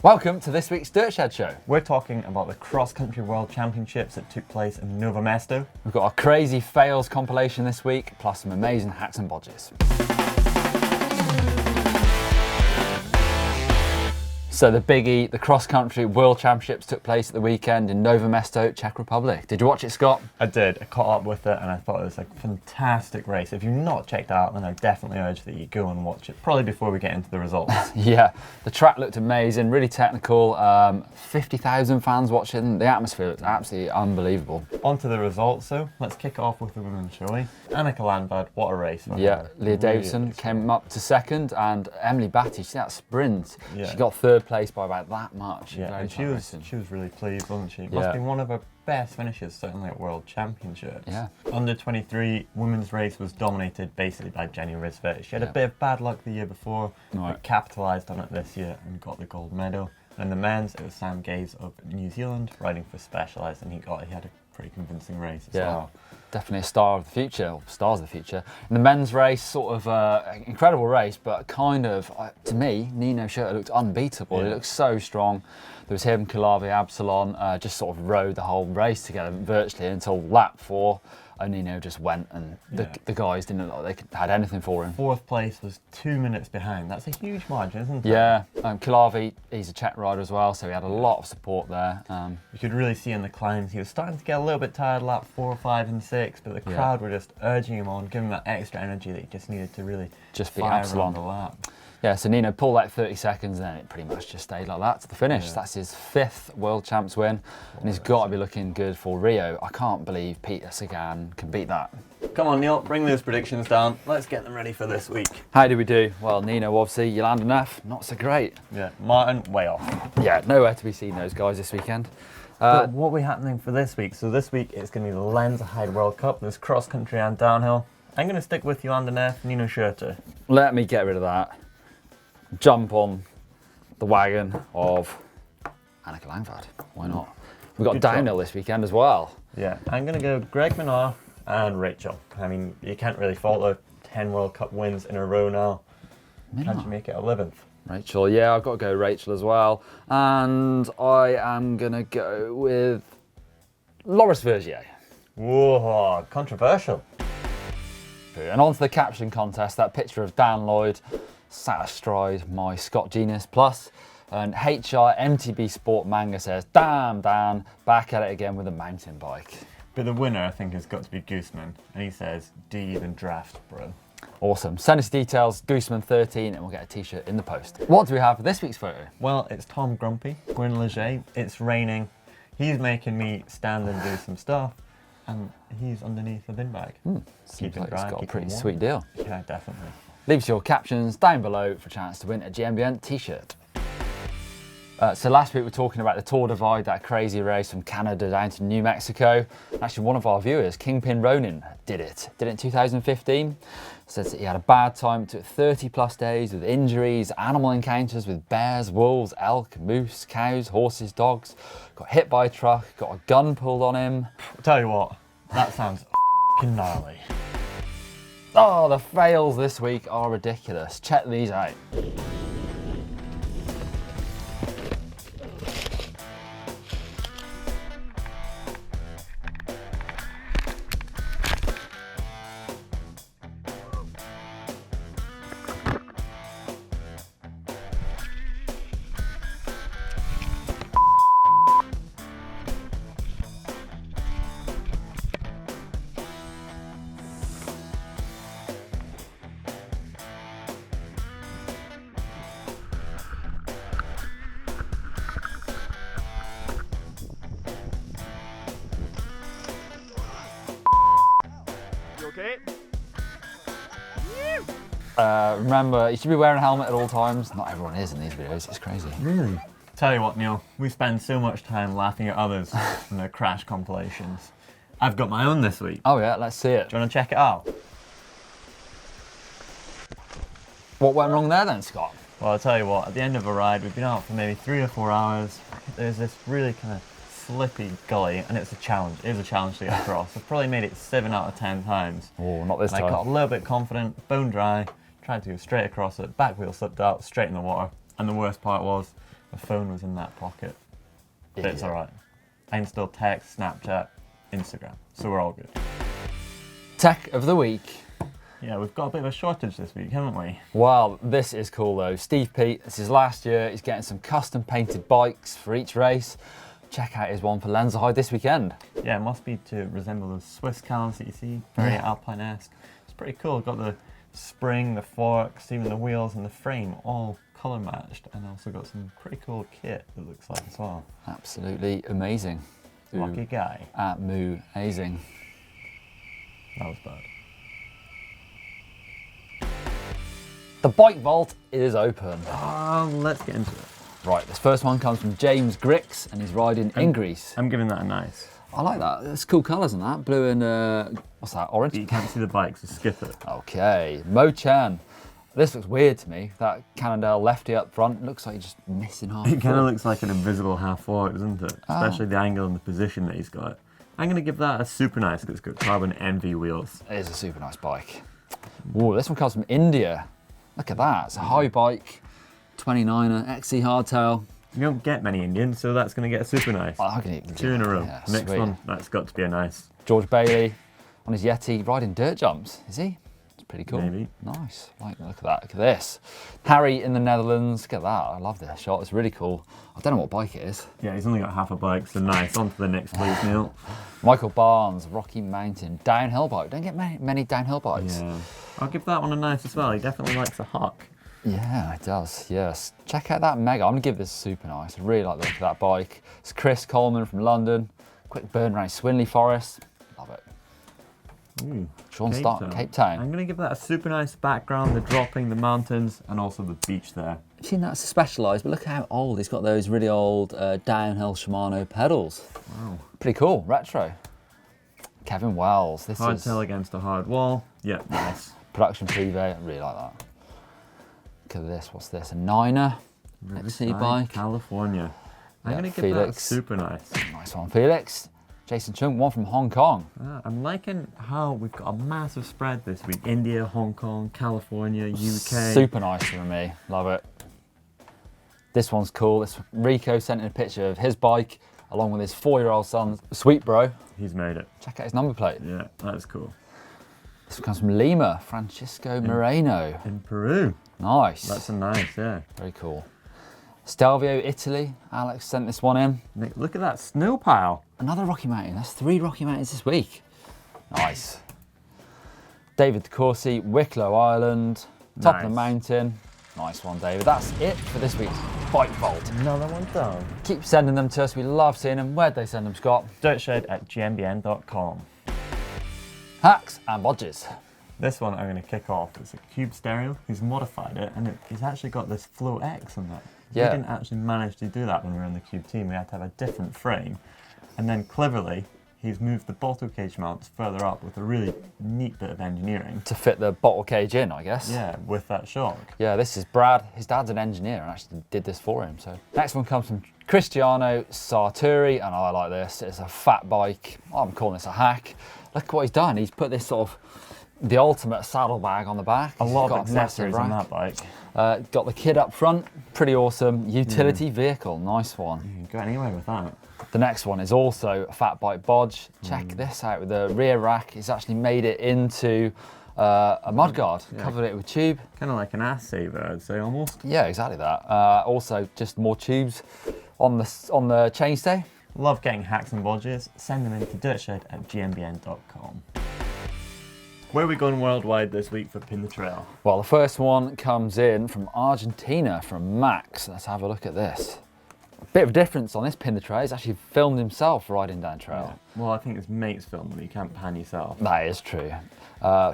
Welcome to this week's Dirt Shed Show. We're talking about the cross-country world championships that took place in Novo Mesto. We've got our crazy fails compilation this week, plus some amazing hacks and bodges. So the biggie, the cross-country world championships took place at the weekend in Novo Mesto, Czech Republic. Did you watch it, Scott? I did. I caught up with it and I thought it was a fantastic race. If you've not checked it out, then I definitely urge that you go and watch it, probably before we get into the results. Yeah, the track looked amazing, really technical. 50,000 fans watching. The atmosphere looked absolutely unbelievable. On to the results, so let's kick off with the women, shall we? Lycra-clad, what a race. Yeah, Leah Davison came up to second, and Emily Batty, see that sprint? Yeah. She got third place by about that much. Yeah, Very and she was really pleased, wasn't she? Must Yeah. have been one of her best finishes, certainly at World Championships. Yeah. Under 23 women's race was dominated basically by Jenny Risvet. She had a bit of bad luck the year before, but capitalised on it this year and got the gold medal. And in the men's, it was Sam Gaze of New Zealand riding for Specialised, and he had a pretty convincing race as well. Definitely a star of the future, or stars of the future. In the men's race, sort of an incredible race, but kind of, to me, Nino Schurter looked unbeatable. He looked so strong. There was him, Kulavi, Absalon, just sort of rode the whole race together virtually until lap 4. And Nino just went, and the guys didn't look like they had anything for him. Fourth place was 2 minutes behind. That's a huge margin, isn't it? Yeah, Kulavi, he's a Czech rider as well, so he had a lot of support there. You could really see in the climbs, he was starting to get a little bit tired lap 4, 5 and 6, but the crowd were just urging him on, giving him that extra energy that he just needed to really just be fire around the lap. Yeah, so Nino pulled like 30 seconds and then it pretty much just stayed like that to the finish. That's his 5th World Champs win, and he's got to be looking good for Rio. I can't believe Peter Sagan can beat that. Come on, Neil, bring those predictions down. Let's get them ready for this week. How did we do? Well, Nino, obviously, Yolanda Neff, not so great. Yeah, Martin, way off. Yeah, nowhere to be seen, those guys, this weekend. But what will be happening for this week? So this week, it's going to be the Lenzerheide World Cup. There's cross-country and downhill. I'm going to stick with Yolanda Neff, Nino Schurter. Let me get rid of that. Jump on the wagon of Lycra-clad. Why not? We've got downhill this weekend as well. Yeah, I'm going to go Greg Minnaar and Rachel. I mean, you can't really fault her. 10 World Cup wins in a row now. Can she make it 11th? Rachel, yeah, I've got to go Rachel as well. And I am going to go with Loris Vergier. Whoa, controversial. And on to the caption contest, that picture of Dan Lloyd sat astride my Scott Genius Plus, and HR MTB Sport Manga says, damn Dan, back at it again with a mountain bike. But the winner, I think, has got to be Gooseman, and he says, do you even draft, bro? Awesome. Send us details, Gooseman13, and we'll get a t-shirt in the post. What do we have for this week's photo? Well, it's Tom Grumpy. We're in Leger. It's raining. He's making me stand and do some stuff, and he's underneath a bin bag. Seems like it's got a pretty sweet deal. Yeah, definitely. Leave us your captions down below for a chance to win a GMBN t-shirt. So last week we were talking about the Tour Divide, that crazy race from Canada down to New Mexico. Actually, one of our viewers, Kingpin Ronin, did it in 2015. Says that he had a bad time, took 30 plus days with injuries, animal encounters with bears, wolves, elk, moose, cows, horses, dogs. Got hit by a truck, got a gun pulled on him. I'll tell you what, that sounds f***ing gnarly. Oh, the fails this week are ridiculous. Check these out. Okay. Remember, you should be wearing a helmet at all times. Not everyone is in these videos, it's crazy. Really? Tell you what, Neil, we spend so much time laughing at others in their crash compilations. I've got my own this week. Oh yeah, let's see it. Do you want to check it out? What went wrong there then, Scott? Well, I'll tell you what, at the end of a ride, we've been out for maybe 3 or 4 hours. There's this really kind of slippy gully, and it's a challenge. It is a challenge to get across. I've probably made it 7 out of 10 times. Oh, not this time. I got a little bit confident, bone dry, tried to go straight across it, back wheel slipped out, straight in the water. And the worst part was, The phone was in that pocket. But it's Idiot. alright. I can still text, Snapchat, Instagram, so we're all good. Tech of the week. Yeah, we've got a bit of a shortage this week, haven't we? Well, this is cool though. Steve Pete, this is last year. He's getting some custom painted bikes for each race. Check out his one for Lenzerheide this weekend. Yeah, it must be to resemble those Swiss cals that you see, very Yeah. Alpine-esque. It's pretty cool. Got the spring, the forks, even the wheels and the frame all colour matched, and also got some pretty cool kit that looks like as well. Absolutely amazing. Lucky guy. At Moo Amazing. That was bad. The bike vault is open. Let's get into it. Right, this first one comes from James Grix and he's riding in Greece. I'm giving that a nice. I like that. There's cool colours in that. Blue and, what's that, orange? But you can't see the bike, so skip it. Okay, Mo Chen. This looks weird to me. That Cannondale lefty up front looks like he's just missing half. It kind of looks like an invisible half fork, doesn't it? Especially the angle and the position that he's got. I'm going to give that a super nice because it's got carbon NV wheels. It is a super nice bike. Whoa, this one comes from India. Look at that. It's a high bike, 29er, XC hardtail. You don't get many Indians, so that's going to get a super nice. Oh, I can eat 2 in a row. Yeah, Next sweet. one, that's got to be a nice. George Bailey on his Yeti riding dirt jumps. Is he? It's pretty cool. Maybe. Nice. Like, look at that. Look at this. Harry in the Netherlands. Look at that. I love this shot. It's really cool. I don't know what bike it is. Yeah, he's only got half a bike, so nice. On to the next, please, Neil. Michael Barnes, Rocky Mountain, downhill bike. Don't get many downhill bikes. Yeah. I'll give that one a nice as well. He definitely likes a hawk. Yeah, it does, yes. Check out that Mega. I'm going to give this super nice. I really like the look of that bike. It's Chris Coleman from London. Quick burn around Swinley Forest. Love it. Ooh, Sean Stark, Cape Town. I'm going to give that a super nice background, the dropping, the mountains, and also the beach there. I've seen that's Specialized, but look how old. He's got those really old downhill Shimano pedals. Wow. Pretty cool, retro. Kevin Wells. This is Hardtail against a hard wall. Yeah, nice. production privé. I really like that. Look at this. What's this? A Niner XC bike. California. I'm Yeah, going to give that Felix. super nice. Nice one, Felix. Jason Chung, one from Hong Kong. I'm liking how we've got a massive spread this week. India, Hong Kong, California, UK. Super nice for me. Love it. This one's cool. This Rico sent in a picture of his bike along with his 4-year-old son. Sweet bro. He's made it. Check out his number plate. Yeah, that's cool. This one comes from Lima, Francisco Moreno. In Peru. Nice. That's a nice, yeah. Very cool. Stelvio, Italy. Alex sent this one in. Nick, look at that snow pile. Another Rocky Mountain. That's 3 Rocky Mountains this week. Nice. David DeCourcy, Wicklow Island. Top of the Nice. mountain. Nice one, David. That's it for this week's Bike Vault. Another one down. Keep sending them to us. We love seeing them. Where'd they send them, Scott? Dirtshed@gmbn.com. Hacks and bodges. This one I'm going to kick off. It's a cube stereo. He's modified it, and he's actually got this Flow X on that. Yeah. We didn't actually manage to do that when we were in the cube team. We had to have a different frame. And then cleverly, he's moved the bottle cage mounts further up with a really neat bit of engineering. To fit the bottle cage in, I guess. Yeah, with that shock. Yeah, this is Brad. His dad's an engineer and actually did this for him. So next one comes from Cristiano Sarturi, and I like this. It's a fat bike. I'm calling this a hack. Look what he's done. He's put this sort of the ultimate saddlebag on the back. A lot He's of got massive accessories on rack. that bike. Got the kid up front. Pretty awesome. Utility vehicle. Nice one. You can go anywhere with that. The next one is also a fat bike bodge. Check this out with the rear rack. He's actually made it into a mudguard. Yeah. Covered it with tube. Kind of like an ass saver, I'd say, almost. Yeah, exactly that. Also, just more tubes on the chainstay. Love getting hacks and bodges. Send them in to dirtshed@gmbn.com. Where are we going worldwide this week for Pin the Trail? Well, the first one comes in from Argentina, from Max. Let's have a look at this. A bit of a difference on this Pin the Trail. He's actually filmed himself riding down trail. Well, I think his mate's film, but you can't pan yourself. That is true.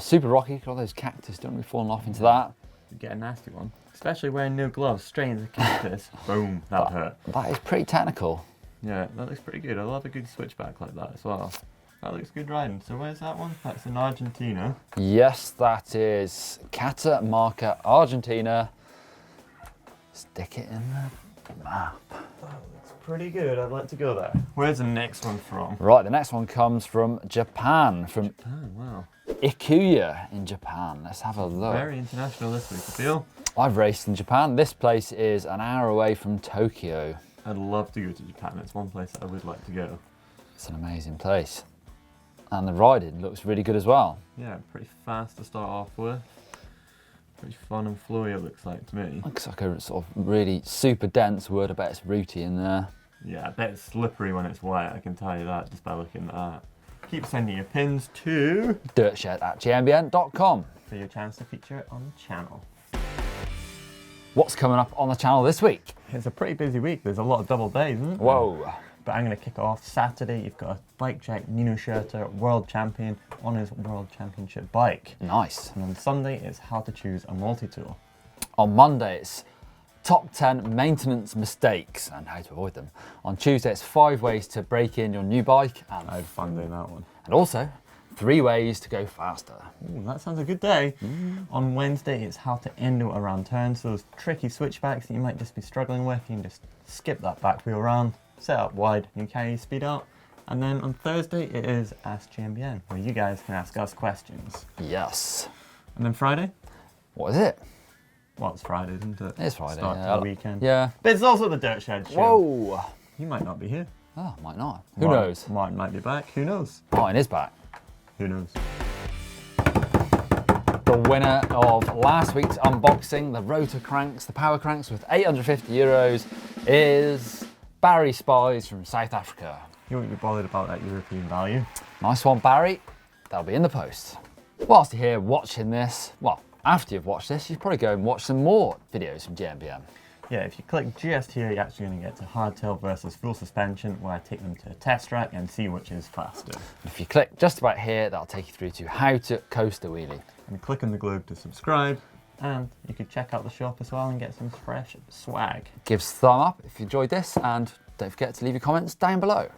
Super rocky. Got all those cactus. Don't be falling off into that. You get a nasty one. Especially wearing no gloves, straight into the cactus. Boom, that hurt. That is pretty technical. Yeah, that looks pretty good. I love a good switchback like that as well. That looks good riding. So where's that one? That's in Argentina. Yes, that is Catamarca, Argentina. Stick it in the map. That looks pretty good. I'd like to go there. Where's the next one from? Right, the next one comes from Japan, from Oh, wow. Ikuya in Japan. Let's have a look. Very international this week, I feel. I've raced in Japan. This place is an hour away from Tokyo. I'd love to go to Japan. It's one place I would like to go. It's an amazing place. And the riding looks really good as well. Yeah, pretty fast to start off with. Pretty fun and flowy it looks like to me. Looks like a sort of really super dense wood. I bet it's rooty in there. Yeah, I bet it's slippery when it's wet, I can tell you that just by looking at that. Keep sending your pins to dirtshed@gmbn.com for your chance to feature it on the channel. What's coming up on the channel this week? It's a pretty busy week. There's a lot of double days, isn't there? Whoa. But I'm going to kick off Saturday. You've got a bike check, Nino Schurter, world champion on his world championship bike. Nice. And on Sunday, it's how to choose a multi-tool. On Monday, it's top 10 maintenance mistakes and how to avoid them. On Tuesday, it's 5 ways to break in your new bike. I had fun doing that one. And also, 3 ways to go faster. Ooh, that sounds a good day. On Wednesday, it's how to endo around turns. So those tricky switchbacks that you might just be struggling with, you can just skip that back wheel round, set up wide, and carry your speed out. And then on Thursday, it is Ask GMBN, where you guys can ask us questions. Yes. And then Friday? What is it? Well, it's Friday, isn't it? It's Friday. Start to Yeah. the weekend. Yeah. But it's also the Dirt Shed show. Whoa. You might not be here. Oh, might not. Who knows? Martin might be back. Who knows? Martin is back. Who knows? The winner of last week's unboxing, the rotor cranks, the power cranks with €850, is Barry Spies from South Africa. You won't be bothered about that European value. Nice one, Barry. That'll be in the post. Whilst you're here watching this, well, after you've watched this, you should probably go and watch some more videos from GMBN. Yeah, if you click just here, you're actually going to get to hardtail versus full suspension, where I take them to a test track and see which is faster. If you click just about here, that'll take you through to how to coast a wheelie. And click on the globe to subscribe, and you could check out the shop as well and get some fresh swag. Give us a thumb up if you enjoyed this, and don't forget to leave your comments down below.